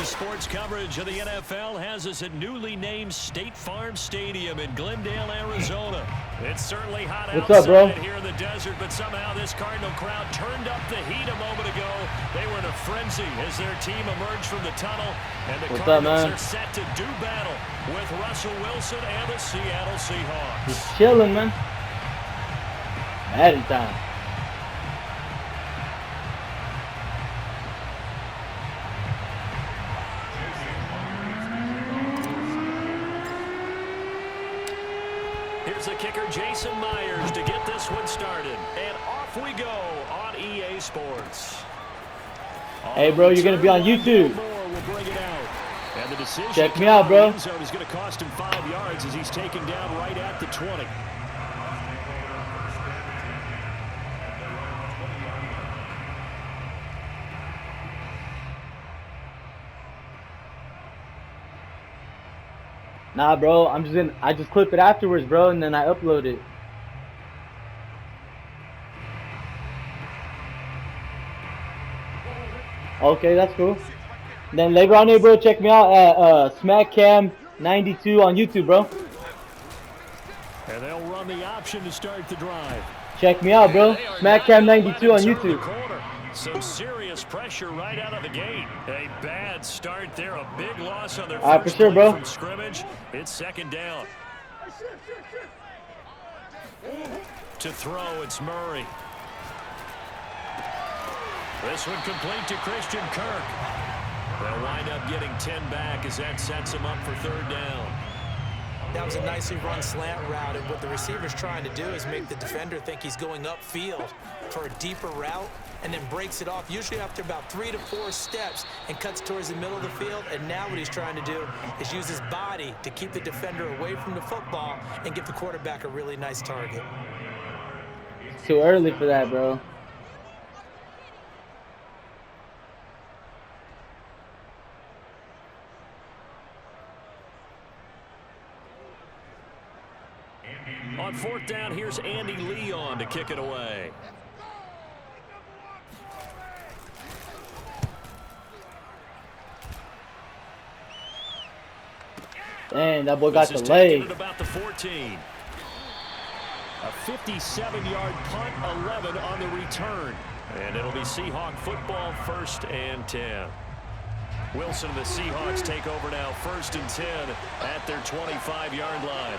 Sports coverage of the NFL has us at newly named State Farm Stadium in Glendale, Arizona. It's certainly hot outside here in the desert, but somehow this Cardinal crowd turned up the heat a moment ago. They were in a frenzy as their team emerged from the tunnel, and the Cardinals are set to do battle with Russell Wilson and the Seattle Seahawks. He's chilling, man. Madden time. Here's the kicker, Jason Myers, to get this one started. And off we go on EA Sports. Hey, bro, you're going to be on YouTube. Check me out, bro. He's going to cost him 5 yards as he's taken down right at the 20. Nah, bro, I just clip it afterwards, bro, and then I upload it. Okay, that's cool. And then later on here, bro, check me out at SmackCam92 on YouTube, bro. And they'll run the option to start the drive. Check me out, bro. SmackCam92 on YouTube. Some serious pressure right out of the gate. A bad start there. A big loss on their first play from scrimmage. It's second down. To throw, it's Murray. This one complete to Christian Kirk. They'll wind up getting 10 back as that sets him up for third down. That was a nicely run slant route, and what the receiver's trying to do is make the defender think he's going upfield for a deeper route, and then breaks it off, usually after about 3 to 4 steps, and cuts towards the middle of the field. And now what he's trying to do is use his body to keep the defender away from the football and give the quarterback a really nice target. It's too early for that, bro. On fourth down, here's Andy Leon to kick it away. Dang, that boy got the leg. At about the 14. A 57-yard punt, 11 on the return. And it'll be Seahawk football, 1st and 10. Wilson and the Seahawks take over now, 1st and 10 at their 25-yard line.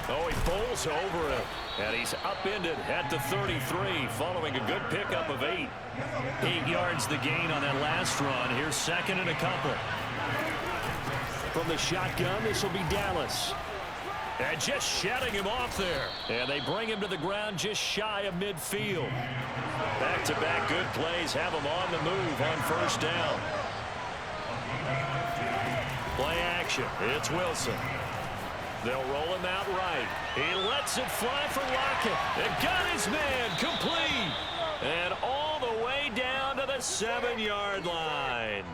Oh, he bowls over him, and he's upended at the 33, following a good pickup of 8. 8 yards the gain on that last run. Here's second and a couple. From the shotgun, this will be Dallas. And just shutting him off there. And they bring him to the ground just shy of midfield. Back-to-back good plays have him on the move on 1st down. Play action. It's Wilson. They'll roll him out right. He lets it fly for Lockett. And got his man complete. And all the way down to the 7-yard line.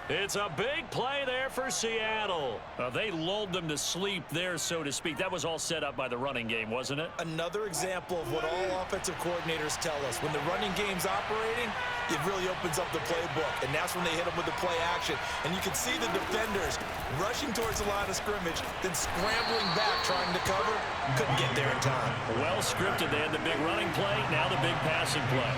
It's a big play there for Seattle. They lulled them to sleep there, so to speak. That was all set up by the running game, wasn't it? Another example of what all offensive coordinators tell us. When the running game's operating, it really opens up the playbook. And that's when they hit them with the play action. And you can see the defenders rushing towards the line of scrimmage, then scrambling back, trying to cover. Couldn't get there in time. Well scripted. They had the big running play, now the big passing play.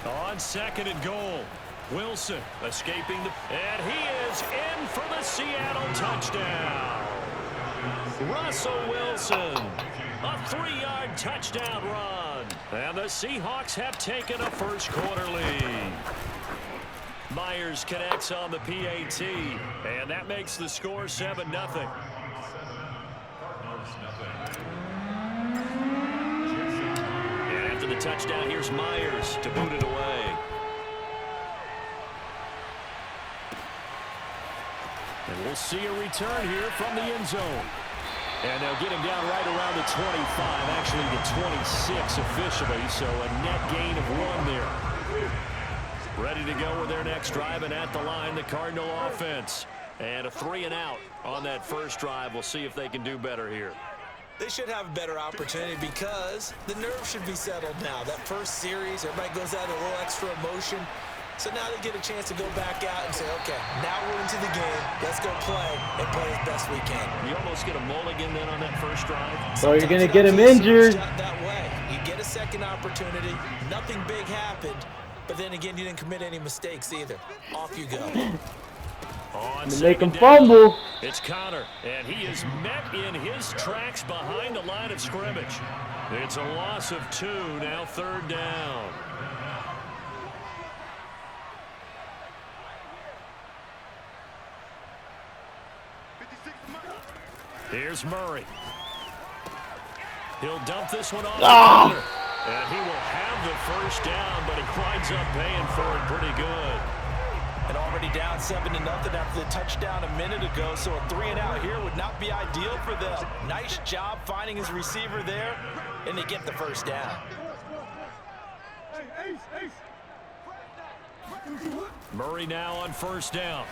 On 2nd and goal, Wilson escaping and he is in for the Seattle touchdown. Russell Wilson, a 3-yard touchdown run, and the Seahawks have taken a first quarter lead. Myers connects on the PAT, and that makes the score 7-0. After the touchdown, here's Myers to boot it away. And we'll see a return here from the end zone. And they'll get him down right around the 25, actually the 26 officially, so a net gain of 1 there. Ready to go with their next drive, and at the line, the Cardinal offense. And a 3-and-out on that first drive. We'll see if they can do better here. They should have a better opportunity because the nerves should be settled now. That first series, everybody goes out a little extra emotion. So now they get a chance to go back out and say, okay, now we're into the game. Let's go play and play as best we can. You almost get a mulligan then on that first drive. So you're going to get him injured. That way. You get a second opportunity. Nothing big happened. But then again, you didn't commit any mistakes either. Off you go. Make him fumble. It's Connor, and he is met in his tracks behind the line of scrimmage. It's a loss of 2, now 3rd down. Here's Murray. He'll dump this one off. And he will have the first down, but he winds up paying for it pretty good. And already down 7-0 after the touchdown a minute ago, so a 3-and-out here would not be ideal for them. Nice job finding his receiver there, and they get the first down. Murray now on first down.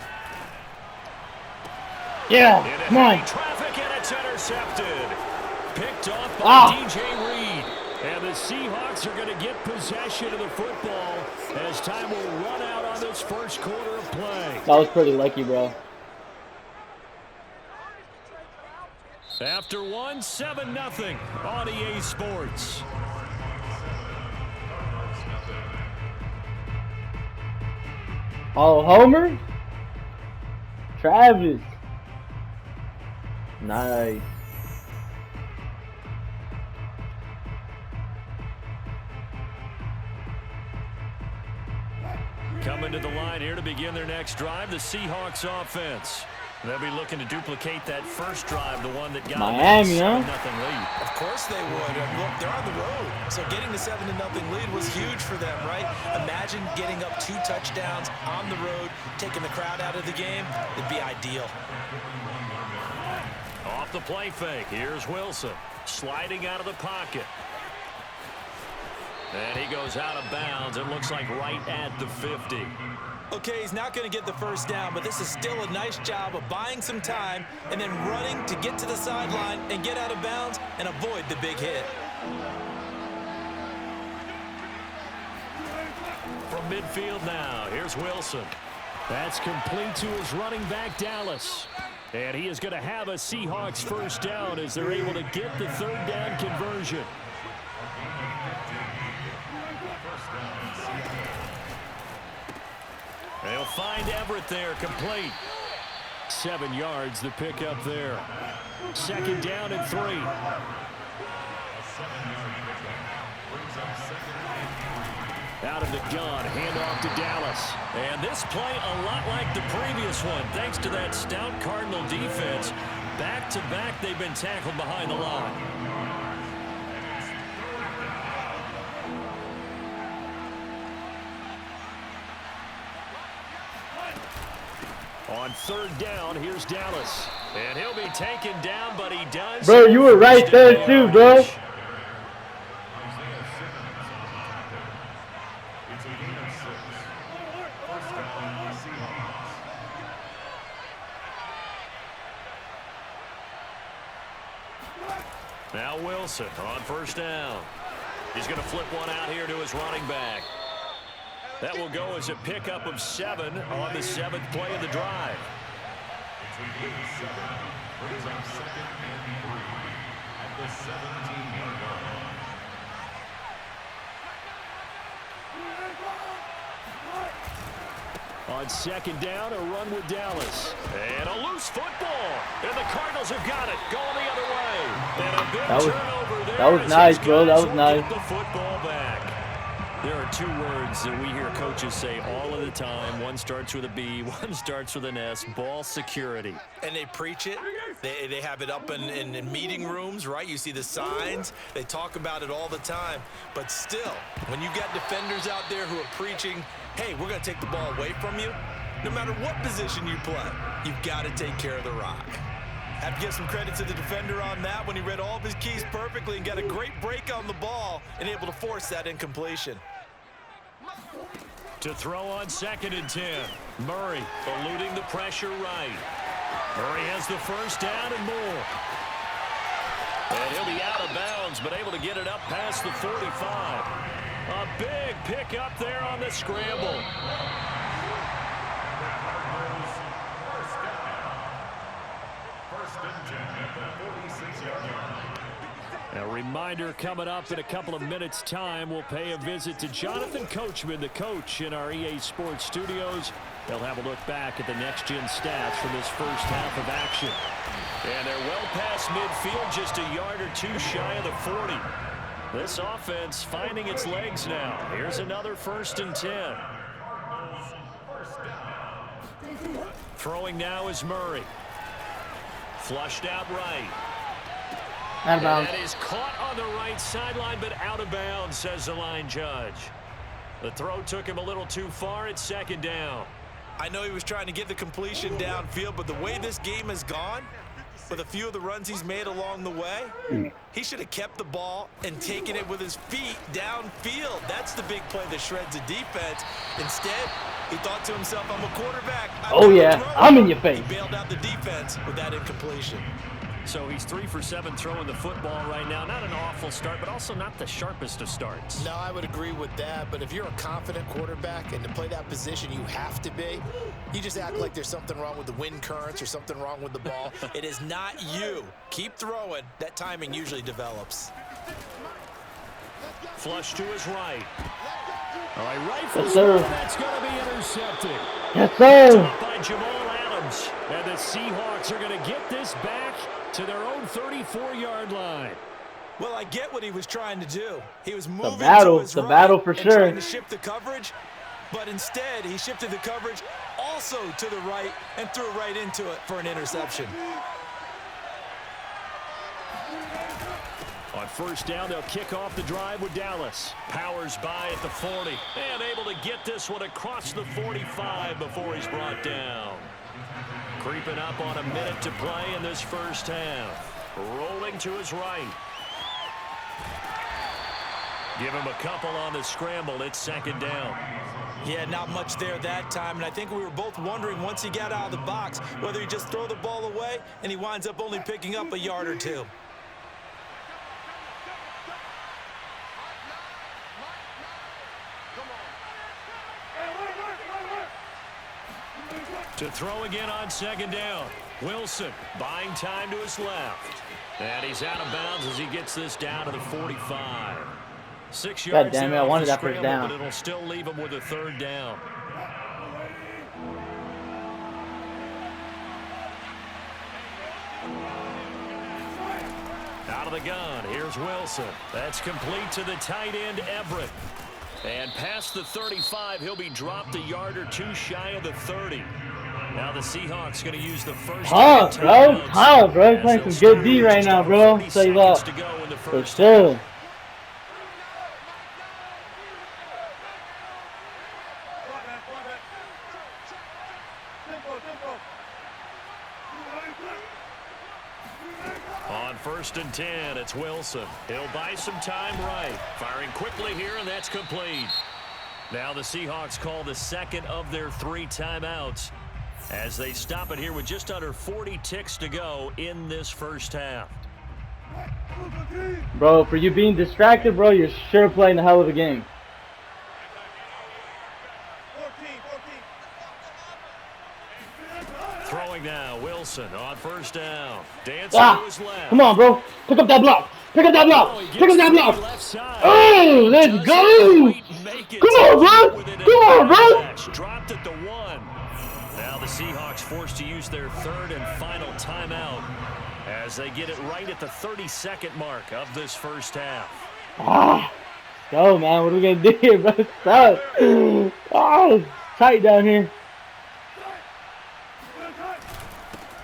Yeah, come on. Traffic, and it's intercepted. Picked off by DJ Reed. And the Seahawks are going to get possession of the football as time will run out on this first quarter of play. That was pretty lucky, bro. After 1, 7-0 on EA Sports. Oh, Homer? Travis. Nice. Coming to the line here to begin their next drive, the Seahawks offense. They'll be looking to duplicate that first drive, the one that got Miami, them huh? 7-0 lead. Of course they would. And look, they're on the road. So getting the 7-0 lead was huge for them, right? Imagine getting up 2 touchdowns on the road, taking the crowd out of the game. It'd be ideal. Off the play fake, here's Wilson. Sliding out of the pocket. And he goes out of bounds. It looks like right at the 50. Okay, he's not going to get the first down, but this is still a nice job of buying some time and then running to get to the sideline and get out of bounds and avoid the big hit. From midfield now, here's Wilson. That's complete to his running back, Dallas. And he is going to have a Seahawks first down as they're able to get the 3rd down conversion. They'll find Everett there, complete. 7 yards, the pickup there. 2nd down and 3. Out of the gun, handoff to Dallas. And this play a lot like the previous one, thanks to that stout Cardinal defense. Back-to-back, they've been tackled behind the line. On 3rd down, here's Dallas. And he'll be taken down, but he does. Bro, you were right there too, bro. Now Wilson on first down. He's going to flip one out here to his running back. That will go as a pickup of 7 on the 7th play of the drive. On 2nd down, a run with Dallas. And a loose football. And the Cardinals have got it. Going the other way. And a big turnover there. That was nice, bro. That was nice. Get the football back. There are 2 words that we hear coaches say all of the time. One starts with a B, one starts with an S. Ball security. And they preach it. They have it up in meeting rooms, right? You see the signs. They talk about it all the time. But still, when you got defenders out there who are preaching, hey, we're going to take the ball away from you, no matter what position you play, you've got to take care of the rock. Have to give some credit to the defender on that when he read all of his keys perfectly and got a great break on the ball and able to force that incompletion. To throw on 2nd and 10. Murray eluding the pressure right. Murray has the first down and more. And he'll be out of bounds, but able to get it up past the 45. A big pick up there on the scramble. A reminder coming up in a couple of minutes' time. We'll pay a visit to Jonathan Coachman, the coach in our EA Sports studios. They'll have a look back at the next-gen stats from this first half of action. And they're well past midfield, just a yard or two shy of the 40. This offense finding its legs now. Here's another 1st and 10. Throwing now is Murray. Flushed out right. Out of bounds. That is caught on the right sideline, but out of bounds, says the line judge. The throw took him a little too far. It's 2nd down. I know he was trying to get the completion downfield, but the way this game has gone, with a few of the runs he's made along the way, he should have kept the ball and taken it with his feet downfield. That's the big play that shreds the defense. Instead, he thought to himself, I'm a quarterback. Oh, yeah, I'm in your face. He bailed out the defense with that incompletion. So he's 3 for 7 throwing the football right now. Not an awful start, but also not the sharpest of starts. No, I would agree with that. But if you're a confident quarterback and to play that position you have to be, you just act like there's something wrong with the wind currents or something wrong with the ball. It is not you. Keep throwing. That timing usually develops. Flush to his right. All right, rifles. Yes, sir. That's going to be intercepted. Yes, sir. Top by Jamal Adams. And the Seahawks are going to get this back to their own 34-yard line. Well, I get what he was trying to do. He was moving battle, to his the right battle for and sure. trying to shift the coverage, but instead he shifted the coverage also to the right and threw right into it for an interception. On 1st down, they'll kick off the drive with Dallas. Powers by at the 40 and able to get this one across the 45 before he's brought down. Creeping up on a minute to play in this first half. Rolling to his right. Give him a couple on the scramble. It's 2nd down. Yeah, not much there that time, and I think we were both wondering once he got out of the box whether he just throw the ball away and he winds up only picking up a yard or two. To throw again on 2nd down. Wilson buying time to his left. And he's out of bounds as he gets this down to the 45. 6 yards. God damn it, I wanted that first down. But it'll still leave him with a 3rd down. Out of the gun, here's Wilson. That's complete to the tight end, Everett. And past the 35, he'll be dropped a yard or two shy of the 30. Now the Seahawks going to use the first. Bro. Bro. Playing some good D right now, bro. Tell you what. For sure. On 1st and 10, it's Wilson. He'll buy some time right. Firing quickly here, and that's complete. Now the Seahawks call the 2nd of their 3 timeouts as they stop it here with just under 40 ticks to go in this first half. Bro, for you being distracted, bro, you're sure playing a hell of a game. Throwing now, Wilson on 1st down. Dancing to his left. Come on, bro. Pick up that block. Pick up that block. Pick up that block. Oh, let's go. Come on, bro. Come on, bro. Dropped at the 1. Now the Seahawks forced to use their 3rd and final timeout as they get it right at the 32nd mark of this first half. Go, man. What are we going to do here, bro? Stop. Oh, tight down here.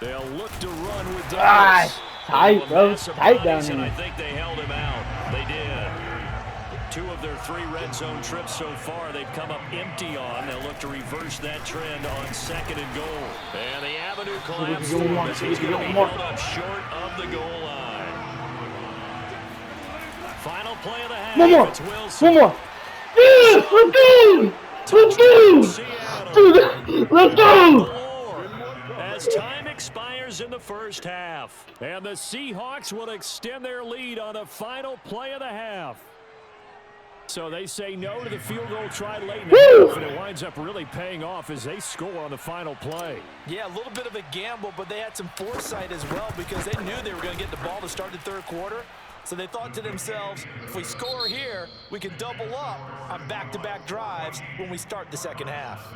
They'll look to run with Douglas. Tight, bro. Tight down here. I think they held him out. They did. 2 of their 3 red zone trips so far, they've come up empty on. They'll look to reverse that trend on 2nd and goal. And the avenue collapsed for him as he's going to be held up short of the goal line. Final play of the half. One more. It's Wilson. One more. Yeah, let's go. Let's go. Let's go. As time expires in the first half. And the Seahawks will extend their lead on the final play of the half. So they say no to the field goal try late in the half, and it winds up really paying off as they score on the final play. Yeah, a little bit of a gamble, but they had some foresight as well because they knew they were going to get the ball to start the third quarter. So they thought to themselves, if we score here, we can double up on back-to-back drives when we start the second half.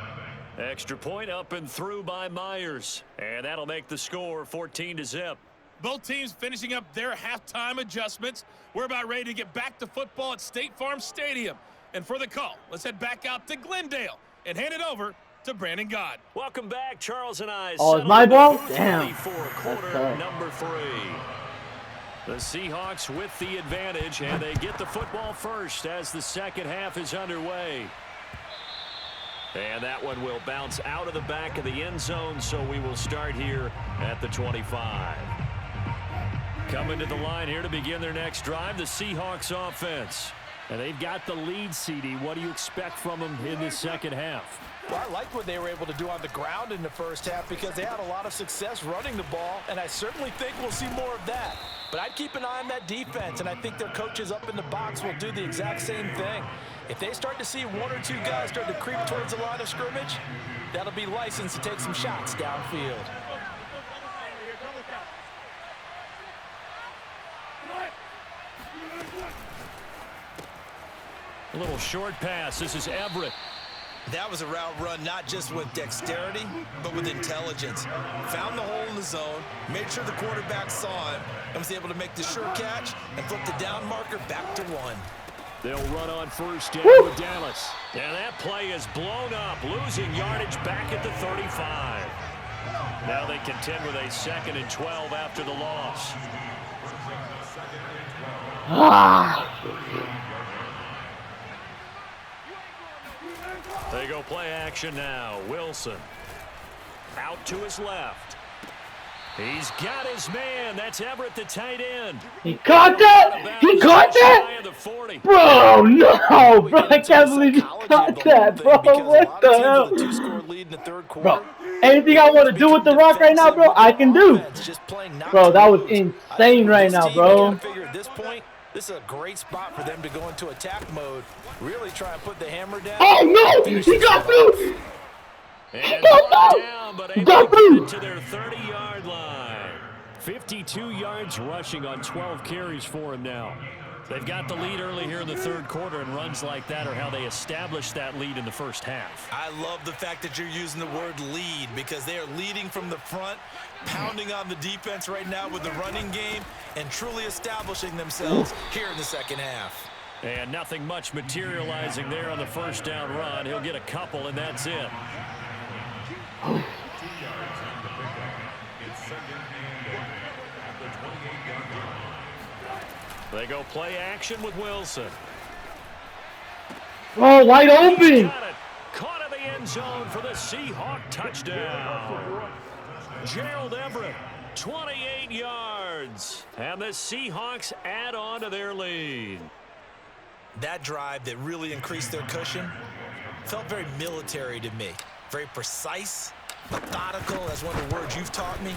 Extra point up and through by Myers. And that'll make the score 14-0. Both teams finishing up their halftime adjustments. We're about ready to get back to football at State Farm Stadium. And for the call, let's head back out to Glendale and hand it over to Brandon God. Welcome back, Charles and I. Oh, it's my ball? Damn. Damn. For quarter number 3. The Seahawks with the advantage, and they get the football first as the second half is underway. And that one will bounce out of the back of the end zone, so we will start here at the 25. Coming to the line here to begin their next drive, the Seahawks offense. And they've got the lead, CD. What do you expect from them in the second half? Well, I like what they were able to do on the ground in the first half because they had a lot of success running the ball, and I certainly think we'll see more of that. But I'd keep an eye on that defense, and I think their coaches up in the box will do the exact same thing. If they start to see 1 or 2 guys start to creep towards the line of scrimmage, that'll be licensed to take some shots downfield. A little short pass. This is Everett. That was a route run not just with dexterity, but with intelligence. Found the hole in the zone, made sure the quarterback saw him, and was able to make the sure catch and flip the down marker back to 1. They'll run on first down with Dallas. And that play is blown up, losing yardage back at the 35. Now they contend with a 2nd and 12 after the loss. They go play action now. Wilson out to his left. He's got his man. That's Everett, the tight end. He caught that? He caught that? Bro, no, bro. I can't believe he caught that, bro. What the hell? Bro, anything I want to do with the rock right now, bro, I can do. Bro, that was insane right now, bro. At this point, this is a great spot for them to go into attack mode. Really try and put the hammer down. Oh, no! He got through! And brought down, but able to get it to their 30-yard line. 52 yards rushing on 12 carries for him now. They've got the lead early here in the third quarter, and runs like that are how they established that lead in the first half. I love the fact that you're using the word lead because they are leading from the front, pounding on the defense right now with the running game, and truly establishing themselves here in the second half. And nothing much materializing there on the first down run. He'll get a couple, and that's it. They go play action with Wilson. Oh, wide open. Caught in the end zone for the Seahawk touchdown. Gerald Everett, 28 yards. And the Seahawks add on to their lead. That drive that really increased their cushion felt very military to me. Very precise, methodical, that's one of the words you've taught me.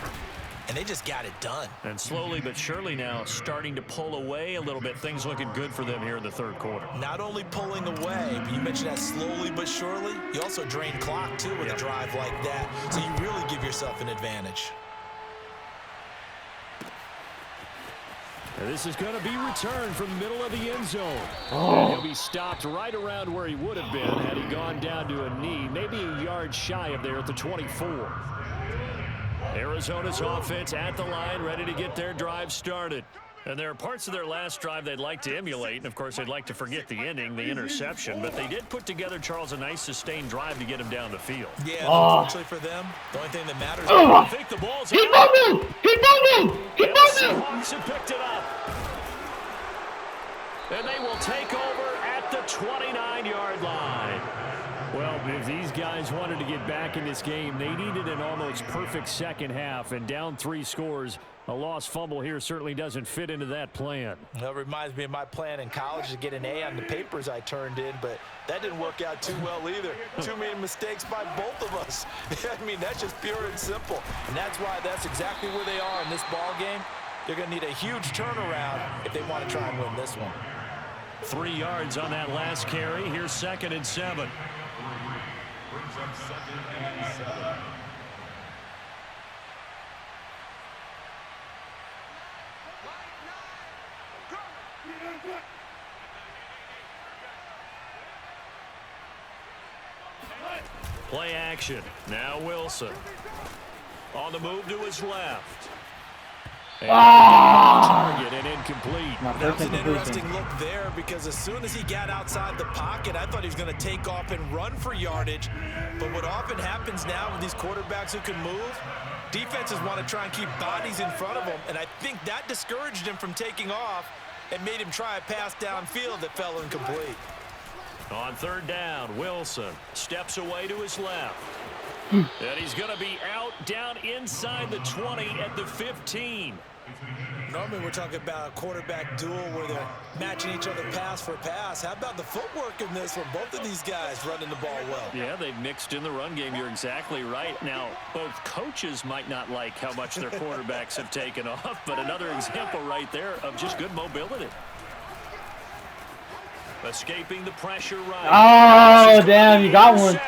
And they just got it done. And slowly but surely now starting to pull away a little bit. Things looking good for them here in the third quarter. Not only pulling away, but you mentioned that slowly but surely. You also drain clock, too, with a drive like that. So you really give yourself an advantage. And this is going to be returned from the middle of the end zone. And he'll be stopped right around where he would have been had he gone down to a knee, maybe a yard shy of there at the 24. Arizona's offense at the line, ready to get their drive started. And there are parts of their last drive they'd like to emulate, and of course they'd like to forget the ending, the interception, but they did put together, Charles, a nice sustained drive to get him down the field. Yeah, unfortunately for them, the only thing that matters is I think the ball's He moving! He moving! He moving! Seahawks have picked it up. And they will take over at the 29-yard line. Well, if these guys wanted to get back in this game, they needed an almost perfect second half, and down 3 scores. A lost fumble here certainly doesn't fit into that plan. That reminds me of my plan in college to get an A on the papers I turned in, but that didn't work out too well either. Too many mistakes by both of us. I mean, that's just pure and simple. And that's why that's exactly where they are in this ball game. They're going to need a huge turnaround if they want to try and win this one. 3 yards on that last carry. Here's 2nd and 7. Play action. Now Wilson. On the move to his left. And target and incomplete. That was an interesting look there because as soon as he got outside the pocket, I thought he was going to take off and run for yardage. But what often happens now with these quarterbacks who can move, defenses want to try and keep bodies in front of them, and I think that discouraged him from taking off and made him try a pass downfield that fell incomplete. On 3rd down, Wilson steps away to his left. And he's going to be out down inside the 20 at the 15. Normally we're talking about a quarterback duel where they're matching each other pass for pass. How about the footwork in this one? Both of these guys running the ball well. Yeah, they've mixed in the run game. You're exactly right. Now, both coaches might not like how much their quarterbacks have taken off, but another example right there of just good mobility. Escaping the pressure right. Oh, damn, you got one.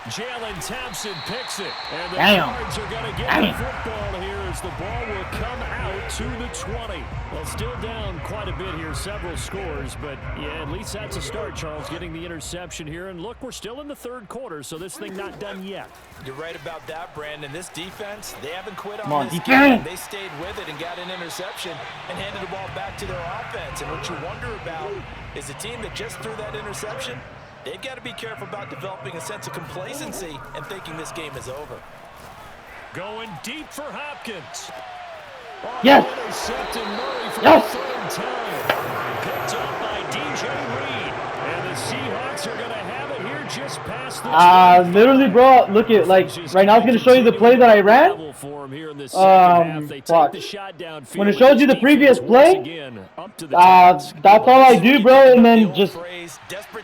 Jalen Thompson picks it. And the Damn. Cards are going to get the football here as the ball will come out to the 20. Well, still down quite a bit here, several scores, but yeah, at least that's a start, Charles, getting the interception here. And look, we're still in the 3rd quarter, so this thing not done yet. You're right about that, Brandon. This defense, they haven't quit Come on on, this defense. game. They stayed with it and got an interception and handed the ball back to their offense. And what you wonder about is a team that just threw that interception, they've got to be careful about developing a sense of complacency and thinking this game is over. Going deep for Hopkins. Yes. Intercepted Murray for Yes. the 3rd time. Picked up by DJ Reed. And the Seahawks are going to have it here just past the Literally, bro, look at, like, right now it's going to show you the play that I ran. Watch. When it shows you the previous play, that's all I do, bro, and then just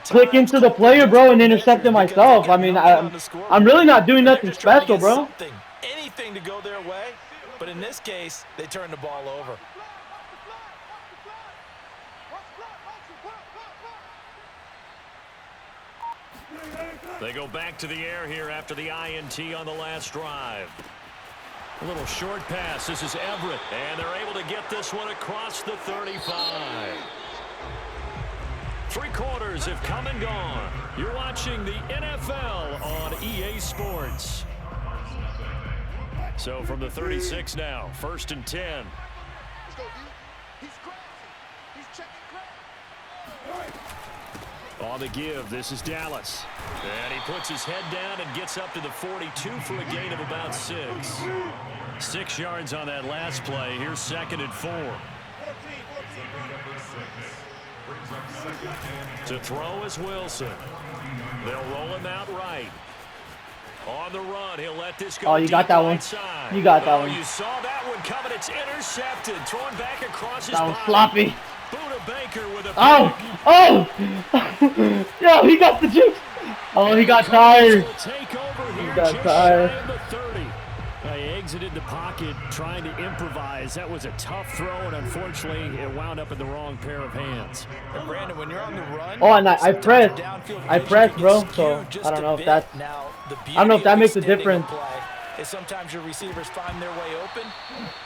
click into the player, bro, and intercept it myself. I mean, I'm really not doing nothing special, bro. Anything to go their way, but in this case, they turned the ball over. They go back to the air here after the INT on the last drive. A little short pass. This is Everett. And they're able to get this one across the 35. 3 quarters have come and gone. You're watching the NFL on EA Sports. So from the 36 now, 1st and 10. On the give, this is Dallas. And he puts his head down and gets up to the 42 for a gain of about 6. 6 yards on that last play. Here's 2nd and 4. To throw is Wilson. They'll roll him out right. On the run, he'll let this go. Oh, you got that one. You got that one. You saw that one coming. It's intercepted. Thrown back across his That was body. sloppy. Buda Baker with a Oh! Yo, he got the juice. Oh, he got tired. He got tired. He exited the pocket trying to improvise. That was a tough throw, and unfortunately, it wound up in the wrong pair of hands. And Brandon, when you're on the run, oh, and I pressed, bro. So I don't know if that's. I don't know if that makes a difference. Is sometimes your receivers find their way open,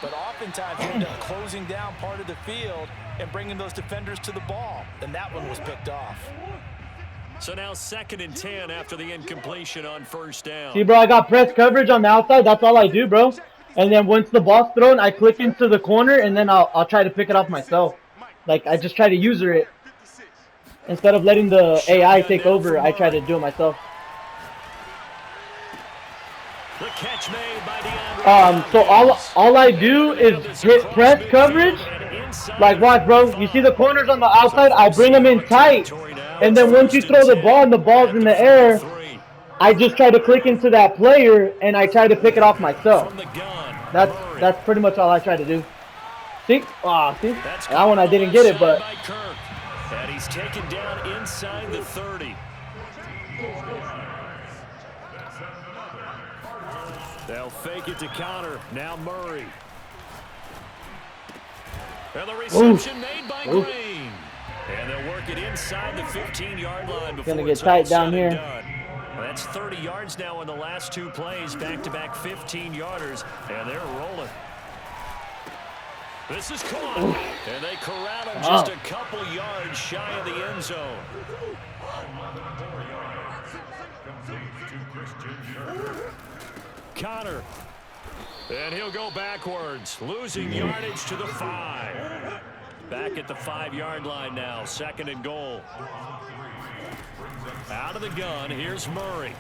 but oftentimes you end up closing down part of the field and bringing those defenders to the ball, and that one was picked off. So now 2nd and 10 after the incompletion on 1st down. See, bro, I got press coverage on the outside. That's all I do, bro. And then once the ball's thrown, I click into the corner, and then I'll try to pick it off myself. Like, I just try to user it. Instead of letting the AI take over, I try to do it myself. The catch made by DeAndre. So all I do is hit press coverage, inside. Like, watch, bro. You see the corners on the outside? I bring them in tight. And then once you throw the ball and the ball's in the air, I just try to click into that player and I try to pick it off myself. That's pretty much all I try to do. See? See? That one I didn't get it, but... And he's taken down inside the 30. They'll fake it to counter. Now Murray. And the reception made by Green. And they'll work it inside the 15-yard line before gonna get tight down here. Well, that's 30 yards now in the last 2 plays, back-to-back 15-yarders, and they're rolling. This is caught, and they corral him just a couple yards shy of the end zone. Connor, and he'll go backwards, losing yardage to the 5. Back at the 5-yard line now, 2nd and goal. Out of the gun, here's Murray.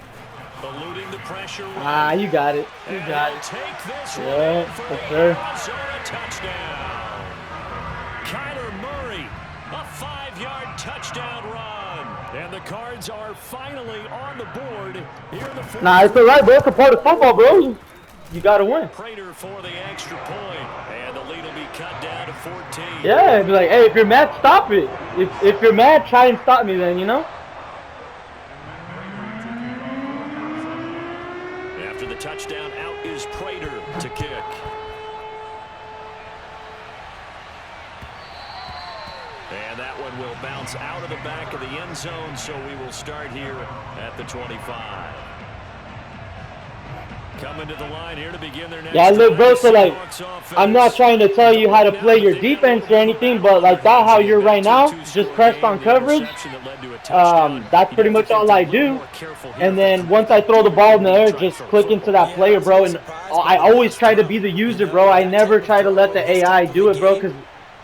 Eluding the pressure. You got it. You got it. Take this for sure. Arizona touchdown. Kyler Murray, a 5-yard touchdown run. And the Cards are finally on the board here in the fourth. Nah, it's all right, bro. It's a part of football, bro. You got to win. Prater for the extra point. And the lead will be cut down to 14. Yeah, it'd be like, hey, if you're mad, stop it. If you're mad, try and stop me then, you know? After the touchdown, out is Prater to kick. And that one will bounce out of the back of the end zone, so we will start here at the 25. Coming to the line here to begin their next. Yeah, look, bro, so like, I'm not trying to tell you how to play your defense or anything, but like that how you're right now, just pressed on coverage, that's pretty much all I do. And then once I throw the ball in the air, just click into that player, bro, and I always try to be the user, bro. I never try to let the AI do it, bro, because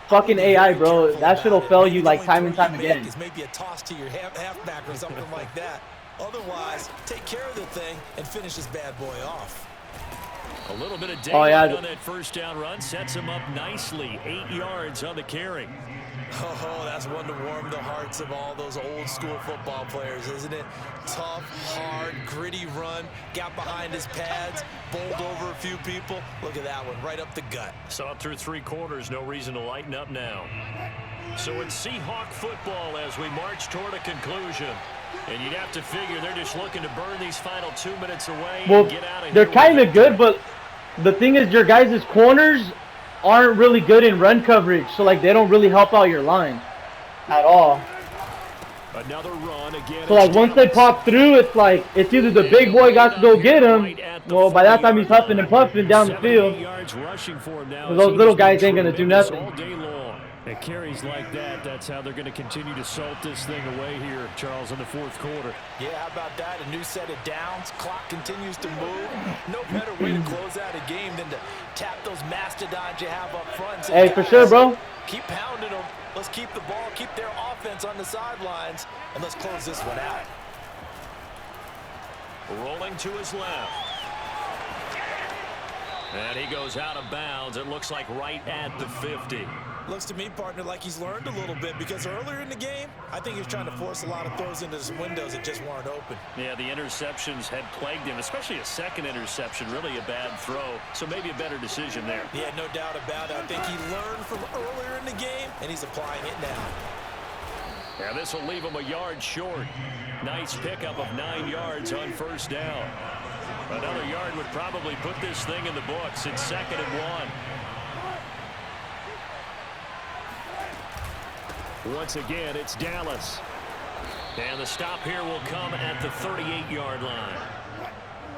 fucking AI, bro, that shit'll fail you like time and time again. Maybe a toss to your halfback or something like that. Otherwise, take care of the thing and finish this bad boy off. A little bit of daylight on that first down run sets him up nicely. 8 yards on the carry. Oh, that's one to warm the hearts of all those old school football players, isn't it? Tough, hard, gritty run, got behind his pads, bowled over a few people. Look at that one, right up the gut. Saw it through 3 quarters, no reason to lighten up now. So it's Seahawk football as we march toward a conclusion. And you'd have to figure they're just looking to burn these final 2 minutes away and get out of here. They're kind of good, but the thing is your guys' corners aren't really good in run coverage. So, like, they don't really help out your line at all. Another run again. So, like, once they pop through, it's like, it's either the big boy got to go get him. Well, by that time he's huffing and puffing down the field. Those little guys ain't going to do nothing. At carries like that, that's how they're going to continue to salt this thing away here, Charles, in the 4th quarter. Yeah, how about that? A new set of downs. Clock continues to move. No better way to close out a game than to tap those mastodons you have up front. Hey, for sure, bro. Keep pounding them. Let's keep the ball, keep their offense on the sidelines, and let's close this one out. Rolling to his left. And he goes out of bounds. It looks like right at the 50. Looks to me, partner, like he's learned a little bit because earlier in the game, I think he was trying to force a lot of throws into his windows that just weren't open. Yeah, the interceptions had plagued him, especially a second interception, really a bad throw. So maybe a better decision there. Yeah, no doubt about it. I think he learned from earlier in the game, and he's applying it now. Yeah, this will leave him a yard short. Nice pickup of 9 yards on first down. Another yard would probably put this thing in the books. It's 2nd and 1. Once again, it's Dallas. And the stop here will come at the 38-yard line.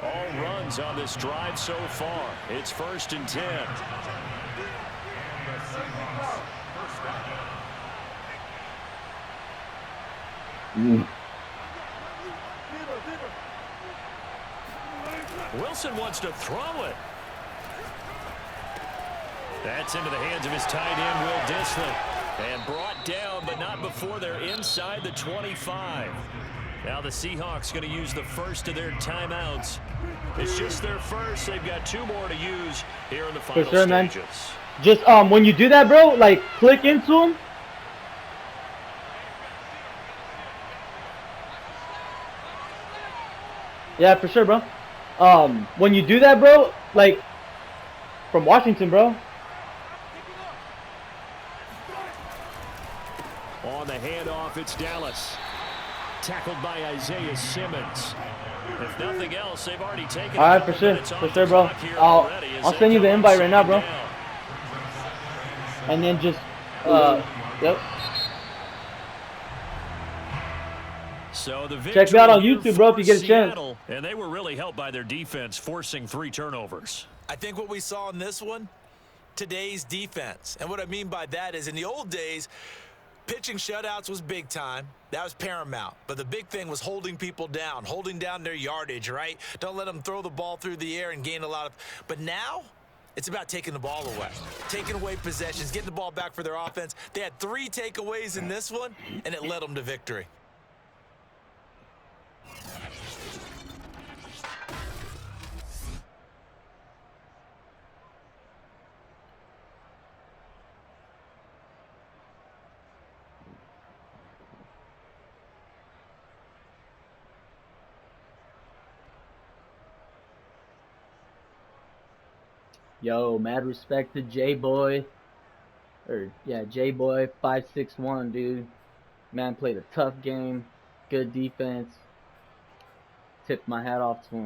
All runs on this drive so far. It's 1st and 10. Wilson wants to throw it. That's into the hands of his tight end, Will Dissly. And brought down, but not before they're inside the 25. Now the Seahawks going to use the first of their timeouts. It's just their first. They've got 2 more to use here in the final stages. Just when you do that, bro, like click into him. Yeah, for sure, bro. When you do that, bro, like from Washington, bro. On the handoff, it's Dallas. Tackled by Isaiah Simmons. If nothing else, they've already taken. All right, for sure, bro. I'll send you the invite right now, bro. And then just, yep. So the check me out on YouTube, bro, if you get a chance. And they were really helped by their defense, forcing 3 turnovers. I think what we saw in this one, today's defense. And what I mean by that is in the old days, pitching shutouts was big time. That was paramount. But the big thing was holding people down, holding down their yardage, right? Don't let them throw the ball through the air and gain a lot of... But now, it's about taking the ball away, taking away possessions, getting the ball back for their offense. They had 3 takeaways in this one, and it led them to victory. Yo, mad respect to J-Boy. J-Boy 561, dude. Man played a tough game. Good defense. Tip my hat off to him.